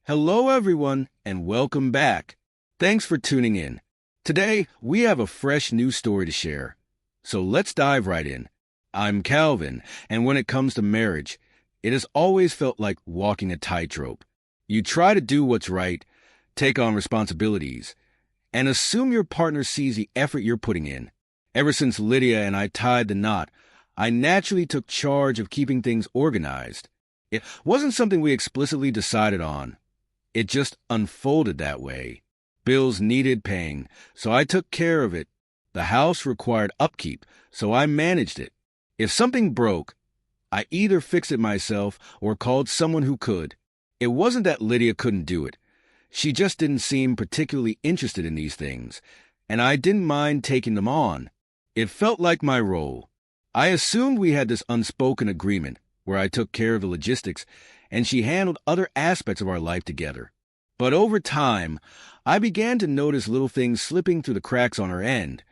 Hello, everyone, and welcome back. Thanks for tuning in. Today, we have a fresh new story to share. So let's dive right in. I'm Calvin, and when it comes to marriage, it has always felt like walking a tightrope. You try to do what's right, take on responsibilities, and assume your partner sees the effort you're putting in. Ever since Lydia and I tied the knot, I naturally took charge of keeping things organized. It wasn't something we explicitly decided on. It just unfolded that way. Bills needed paying, so I took care of it. The house required upkeep, so I managed it. If something broke, I either fixed it myself or called someone who could. It wasn't that Lydia couldn't do it. She just didn't seem particularly interested in these things, and I didn't mind taking them on. It felt like my role. I assumed we had this unspoken agreement where I took care of the logistics and she handled other aspects of our life together. But over time, I began to notice little things slipping through the cracks on her end.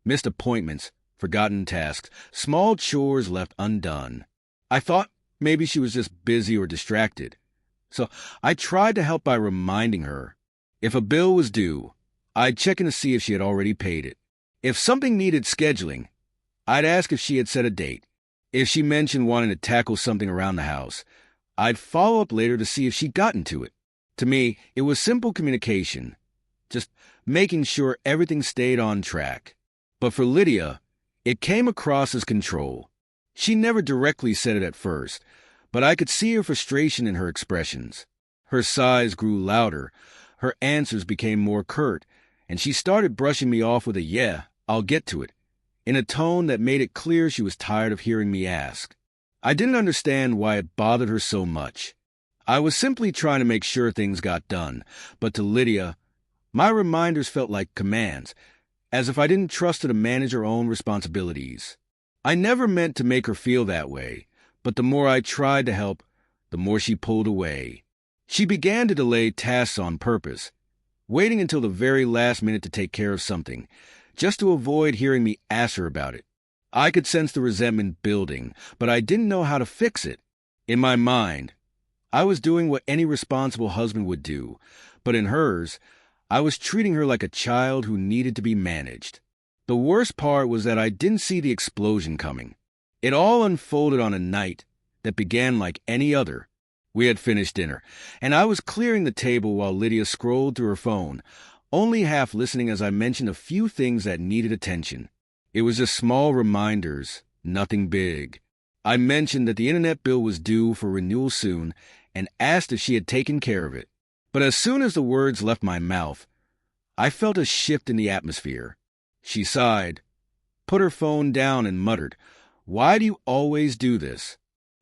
Missed appointments, forgotten tasks, small chores left undone. I thought maybe she was just busy or distracted. So I tried to help by reminding her. If a bill was due, I'd check in to see if she had already paid it. If something needed scheduling, I'd ask if she had set a date. If she mentioned wanting to tackle something around the house, I'd follow up later to see if she'd gotten to it. To me, it was simple communication, just making sure everything stayed on track. But for Lydia, it came across as control. She never directly said it at first, but I could see her frustration in her expressions. Her sighs grew louder, her answers became more curt, and she started brushing me off with a "yeah, I'll get to it," in a tone that made it clear she was tired of hearing me ask. I didn't understand why it bothered her so much. I was simply trying to make sure things got done, but to Lydia, my reminders felt like commands, as if I didn't trust her to manage her own responsibilities. I never meant to make her feel that way, but the more I tried to help, the more she pulled away. She began to delay tasks on purpose, waiting until the very last minute to take care of something, just to avoid hearing me ask her about it. I could sense the resentment building, but I didn't know how to fix it. In my mind, I was doing what any responsible husband would do, but in hers, I was treating her like a child who needed to be managed. The worst part was that I didn't see the explosion coming. It all unfolded on a night that began like any other. We had finished dinner, and I was clearing the table while Lydia scrolled through her phone, only half listening as I mentioned a few things that needed attention. It was just small reminders, nothing big. I mentioned that the internet bill was due for renewal soon and asked if she had taken care of it. But as soon as the words left my mouth, I felt a shift in the atmosphere. She sighed, put her phone down, and muttered, "Why do you always do this?"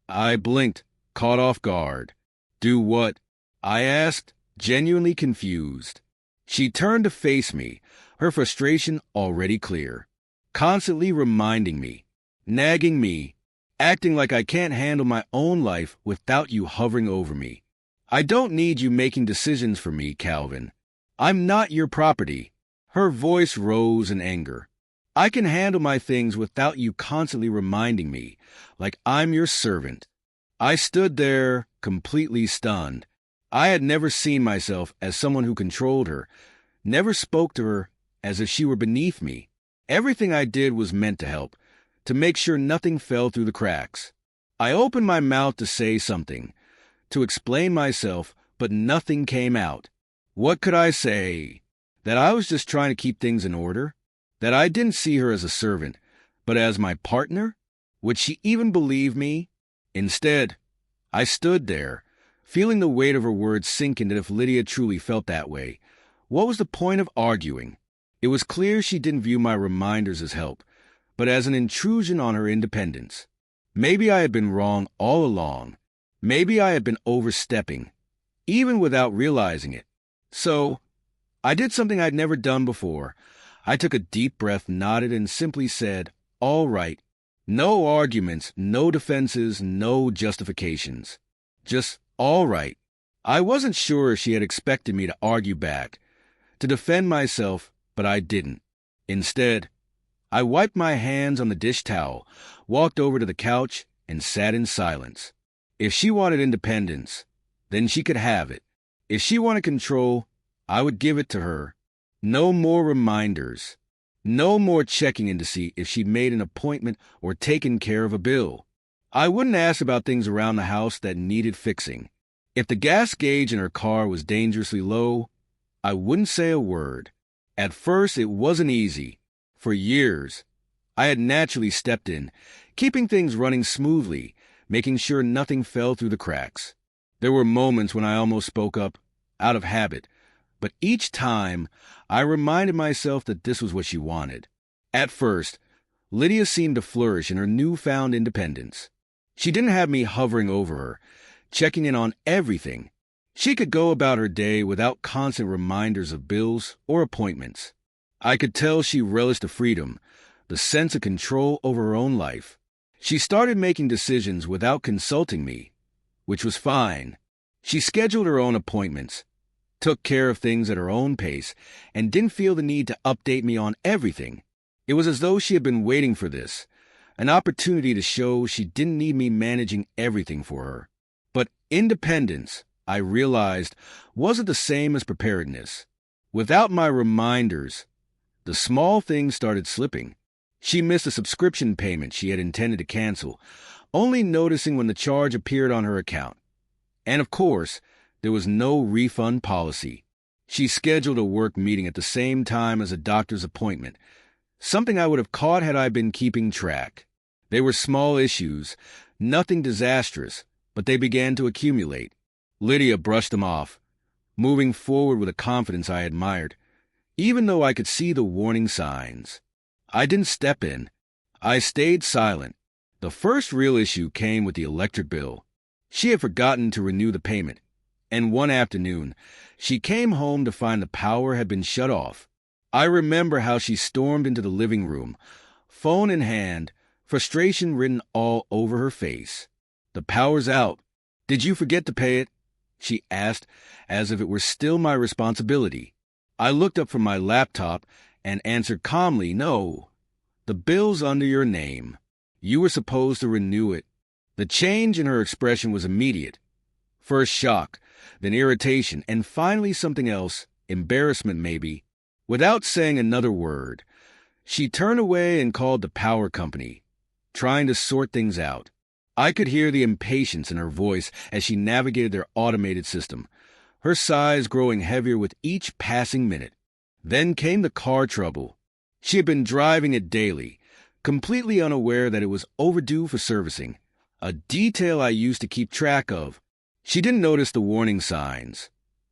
I blinked, caught off guard. "Do what?" I asked, genuinely confused. She turned to face me, her frustration already clear. Constantly reminding me, nagging me, acting like I can't handle my own life without you hovering over me. "I don't need you making decisions for me, Calvin. I'm not your property." Her voice rose in anger. "I can handle my things without you constantly reminding me, like I'm your servant." I stood there, completely stunned. I had never seen myself as someone who controlled her, never spoke to her as if she were beneath me. Everything I did was meant to help, to make sure nothing fell through the cracks. I opened my mouth to say something, to explain myself, but nothing came out. What could I say? That I was just trying to keep things in order? That I didn't see her as a servant, but as my partner? Would she even believe me? Instead, I stood there, feeling the weight of her words sink in, that if Lydia truly felt that way, what was the point of arguing? It was clear she didn't view my reminders as help, but as an intrusion on her independence. Maybe I had been wrong all along. Maybe I had been overstepping, even without realizing it. So, I did something I'd never done before. I took a deep breath, nodded, and simply said, "All right." No arguments, no defenses, no justifications. Just, "all right." I wasn't sure if she had expected me to argue back, to defend myself, but I didn't. Instead, I wiped my hands on the dish towel, walked over to the couch, and sat in silence. If she wanted independence, then she could have it. If she wanted control, I would give it to her. No more reminders. No more checking in to see if she'd made an appointment or taken care of a bill. I wouldn't ask about things around the house that needed fixing. If the gas gauge in her car was dangerously low, I wouldn't say a word. At first, it wasn't easy. For years, I had naturally stepped in, keeping things running smoothly, making sure nothing fell through the cracks. There were moments when I almost spoke up, out of habit, but each time I reminded myself that this was what she wanted. At first, Lydia seemed to flourish in her newfound independence. She didn't have me hovering over her, checking in on everything. She could go about her day without constant reminders of bills or appointments. I could tell she relished the freedom, the sense of control over her own life. She started making decisions without consulting me, which was fine. She scheduled her own appointments, took care of things at her own pace, and didn't feel the need to update me on everything. It was as though she had been waiting for this, an opportunity to show she didn't need me managing everything for her. But independence, I realized, wasn't the same as preparedness. Without my reminders, the small things started slipping. She missed a subscription payment she had intended to cancel, only noticing when the charge appeared on her account. And of course, there was no refund policy. She scheduled a work meeting at the same time as a doctor's appointment, something I would have caught had I been keeping track. They were small issues, nothing disastrous, but they began to accumulate. Lydia brushed them off, moving forward with a confidence I admired, even though I could see the warning signs. I didn't step in. I stayed silent. The first real issue came with the electric bill. She had forgotten to renew the payment, and one afternoon, she came home to find the power had been shut off. I remember how she stormed into the living room, phone in hand, frustration written all over her face. "The power's out. Did you forget to pay it?" she asked, as if it were still my responsibility. I looked up from my laptop and answered calmly, "No. The bill's under your name. You were supposed to renew it." The change in her expression was immediate. First shock, then irritation, and finally something else, embarrassment maybe. Without saying another word, she turned away and called the power company, trying to sort things out. I could hear the impatience in her voice as she navigated their automated system, her sighs growing heavier with each passing minute. Then came the car trouble. She had been driving it daily, completely unaware that it was overdue for servicing, a detail I used to keep track of. She didn't notice the warning signs,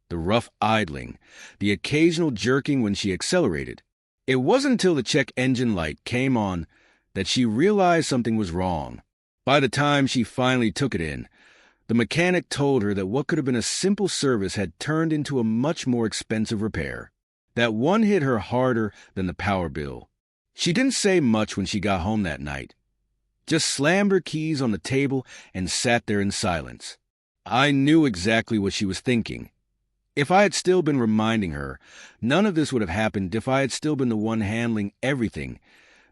the rough idling, the occasional jerking when she accelerated. It wasn't until the check engine light came on that she realized something was wrong. By the time she finally took it in, the mechanic told her that what could have been a simple service had turned into a much more expensive repair. That one hit her harder than the power bill. She didn't say much when she got home that night, just slammed her keys on the table and sat there in silence. I knew exactly what she was thinking. If I had still been reminding her, none of this would have happened. If I had still been the one handling everything,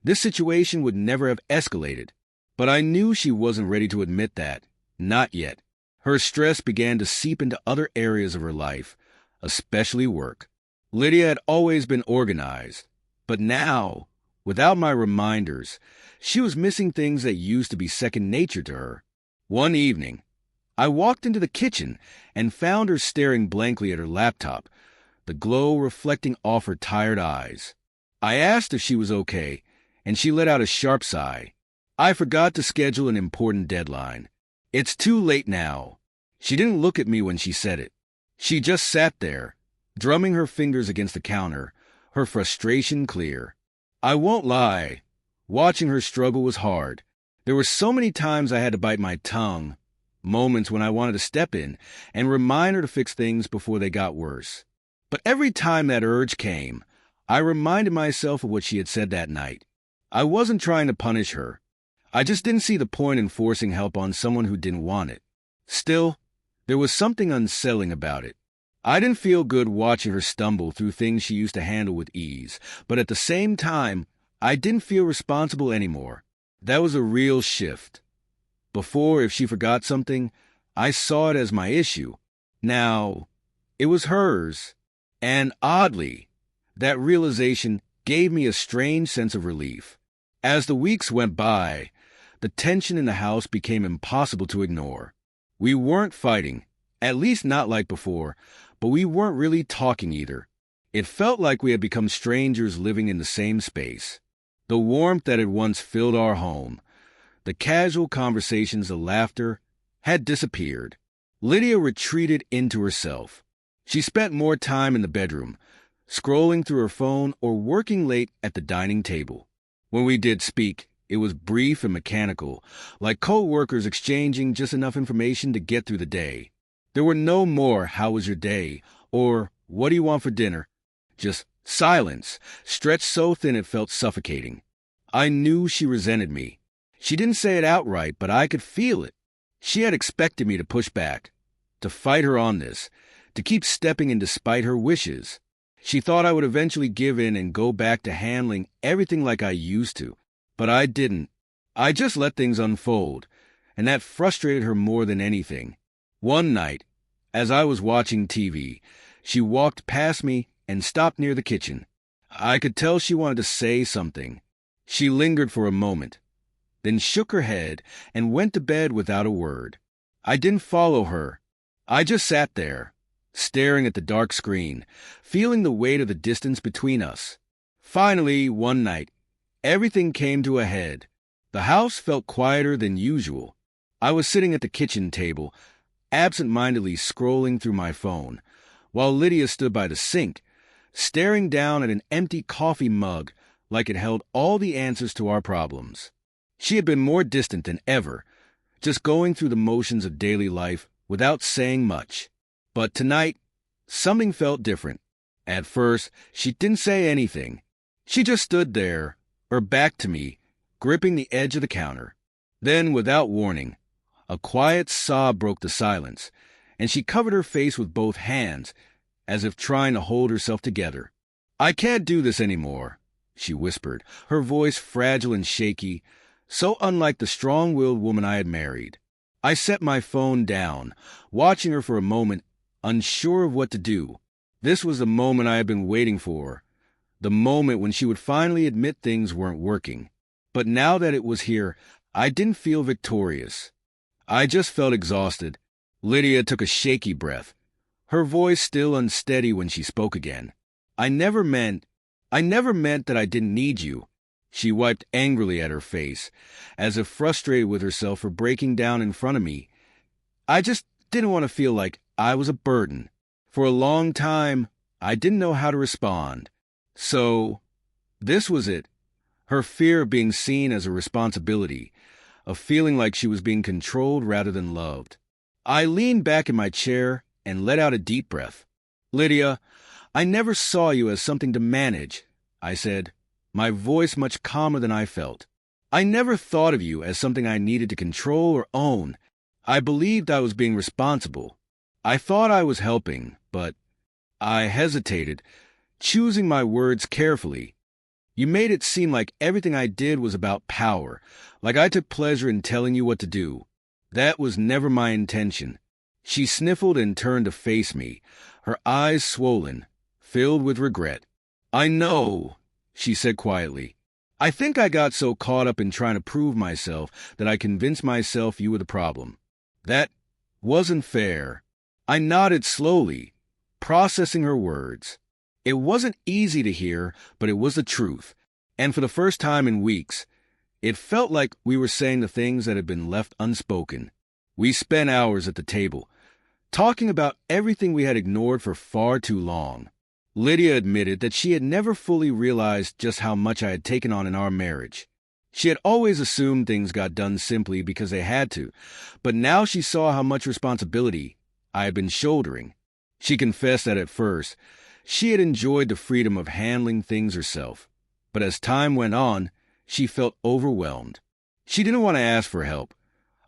this situation would never have escalated. But I knew she wasn't ready to admit that. Not yet. Her stress began to seep into other areas of her life, especially work. Lydia had always been organized, but now, without my reminders, she was missing things that used to be second nature to her. One evening, I walked into the kitchen and found her staring blankly at her laptop, the glow reflecting off her tired eyes. I asked if she was okay, and she let out a sharp sigh. I forgot to schedule an important deadline. "It's too late now." She didn't look at me when she said it. She just sat there, drumming her fingers against the counter, her frustration clear. I won't lie, watching her struggle was hard. There were so many times I had to bite my tongue, moments when I wanted to step in and remind her to fix things before they got worse. But every time that urge came, I reminded myself of what she had said that night. I wasn't trying to punish her. I just didn't see the point in forcing help on someone who didn't want it. Still, there was something unsettling about it. I didn't feel good watching her stumble through things she used to handle with ease, but at the same time, I didn't feel responsible anymore. That was a real shift. Before, if she forgot something, I saw it as my issue. Now, It was hers. And oddly, that realization gave me a strange sense of relief. As the weeks went by, the tension in the house became impossible to ignore. We weren't fighting, at least not like before, but we weren't really talking either. It felt like we had become strangers living in the same space. The warmth that had once filled our home, the casual conversations, the laughter, had disappeared. Lydia retreated into herself. She spent more time in the bedroom, scrolling through her phone or working late at the dining table. When we did speak, it was brief and mechanical, like co-workers exchanging just enough information to get through the day. There were no more "How was your day?" or "What do you want for dinner?" Just silence, stretched so thin it felt suffocating. I knew she resented me. She didn't say it outright, but I could feel it. She had expected me to push back, to fight her on this, to keep stepping in despite her wishes. She thought I would eventually give in and go back to handling everything like I used to. But I didn't. I just let things unfold, and that frustrated her more than anything. One night, as I was watching TV, she walked past me and stopped near the kitchen. I could tell she wanted to say something. She lingered for a moment, then shook her head and went to bed without a word. I didn't follow her. I just sat there, staring at the dark screen, feeling the weight of the distance between us. Finally, one night, everything came to a head. The house felt quieter than usual. I was sitting at the kitchen table, absent-mindedly scrolling through my phone, while Lydia stood by the sink, staring down at an empty coffee mug like it held all the answers to our problems. She had been more distant than ever, just going through the motions of daily life without saying much. But tonight, something felt different. At first, she didn't say anything. She just stood there, her back to me, gripping the edge of the counter. Then, without warning, a quiet sob broke the silence, and she covered her face with both hands, as if trying to hold herself together. "I can't do this anymore," she whispered, her voice fragile and shaky, so unlike the strong-willed woman I had married. I set my phone down, watching her for a moment, unsure of what to do. This was the moment I had been waiting for, the moment when she would finally admit things weren't working. But now that it was here, I didn't feel victorious. I just felt exhausted. Lydia took a shaky breath, her voice still unsteady when she spoke again. I never meant that I didn't need you." She wiped angrily at her face, as if frustrated with herself for breaking down in front of me. "I just didn't want to feel like I was a burden. For a long time, I didn't know how to respond. So, this was it. Her fear of being seen as a responsibility, of feeling like she was being controlled rather than loved." I leaned back in my chair and let out a deep breath. "Lydia, I never saw you as something to manage," I said, my voice much calmer than I felt. "I never thought of you as something I needed to control or own. I believed I was being responsible. I thought I was helping, but—" I hesitated, choosing my words carefully. "You made it seem like everything I did was about power, like I took pleasure in telling you what to do. That was never my intention." She sniffled and turned to face me, her eyes swollen, filled with regret. "I know," she said quietly. "I think I got so caught up in trying to prove myself that I convinced myself you were the problem. That wasn't fair." I nodded slowly, processing her words. It wasn't easy to hear, but it was the truth. And for the first time in weeks, it felt like we were saying the things that had been left unspoken. We spent hours at the table, talking about everything we had ignored for far too long. Lydia admitted that she had never fully realized just how much I had taken on in our marriage. She had always assumed things got done simply because they had to, but now she saw how much responsibility I had been shouldering. She confessed that at first, she had enjoyed the freedom of handling things herself, but as time went on, she felt overwhelmed. She didn't want to ask for help,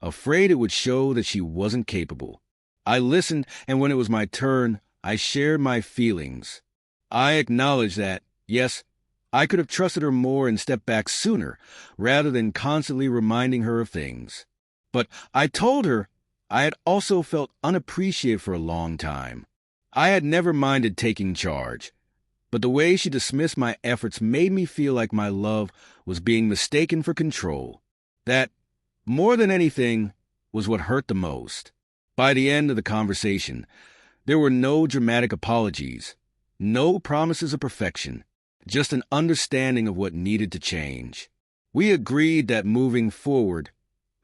afraid it would show that she wasn't capable. I listened, and when it was my turn, I shared my feelings. I acknowledged that, yes, I could have trusted her more and stepped back sooner, rather than constantly reminding her of things. But I told her I had also felt unappreciated for a long time. I had never minded taking charge, but the way she dismissed my efforts made me feel like my love was being mistaken for control. That, more than anything, was what hurt the most. By the end of the conversation, there were no dramatic apologies, no promises of perfection, just an understanding of what needed to change. We agreed that moving forward,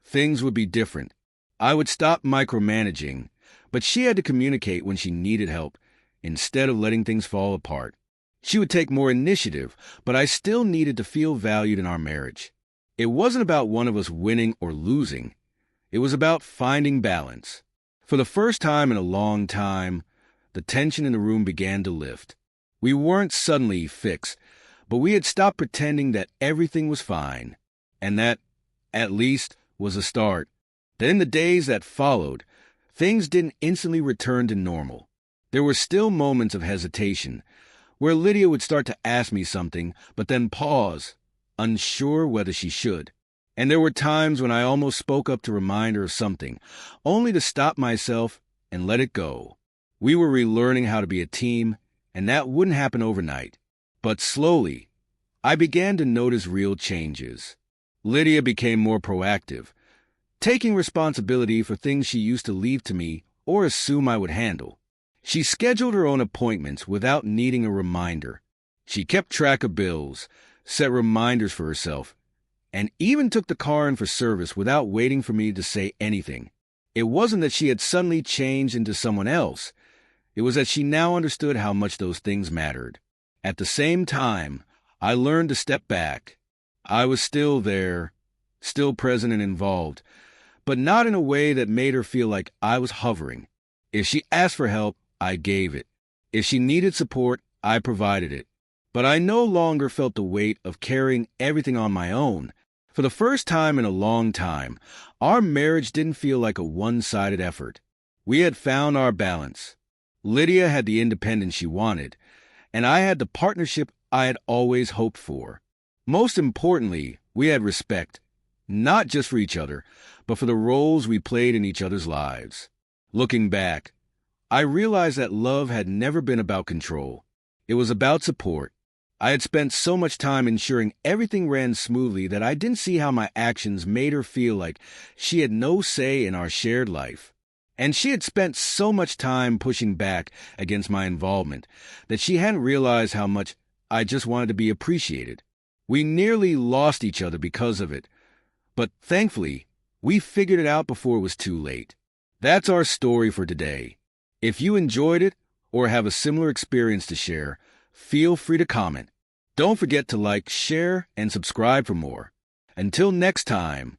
things would be different. I would stop micromanaging, but she had to communicate when she needed help instead of letting things fall apart. She would take more initiative, but I still needed to feel valued in our marriage. It wasn't about one of us winning or losing. It was about finding balance. For the first time in a long time, the tension in the room began to lift. We weren't suddenly fixed, but we had stopped pretending that everything was fine, and that, at least, was a start. That in the days that followed, things didn't instantly return to normal. There were still moments of hesitation, where Lydia would start to ask me something, but then pause, unsure whether she should. And there were times when I almost spoke up to remind her of something, only to stop myself and let it go. We were relearning how to be a team, and that wouldn't happen overnight. But slowly, I began to notice real changes. Lydia became more proactive, taking responsibility for things she used to leave to me or assume I would handle. She scheduled her own appointments without needing a reminder. She kept track of bills, set reminders for herself, and even took the car in for service without waiting for me to say anything. It wasn't that she had suddenly changed into someone else. It was that she now understood how much those things mattered. At the same time, I learned to step back. I was still there, still present and involved, but not in a way that made her feel like I was hovering. If she asked for help, I gave it. If she needed support, I provided it. But I no longer felt the weight of carrying everything on my own. For the first time in a long time, our marriage didn't feel like a one-sided effort. We had found our balance. Lydia had the independence she wanted, and I had the partnership I had always hoped for. Most importantly, we had respect, not just for each other, but for the roles we played in each other's lives. Looking back, I realized that love had never been about control. It was about support. I had spent so much time ensuring everything ran smoothly that I didn't see how my actions made her feel like she had no say in our shared life. And she had spent so much time pushing back against my involvement that she hadn't realized how much I just wanted to be appreciated. We nearly lost each other because of it, but thankfully, we figured it out before it was too late. That's our story for today. If you enjoyed it or have a similar experience to share, feel free to comment. Don't forget to like, share, and subscribe for more. Until next time,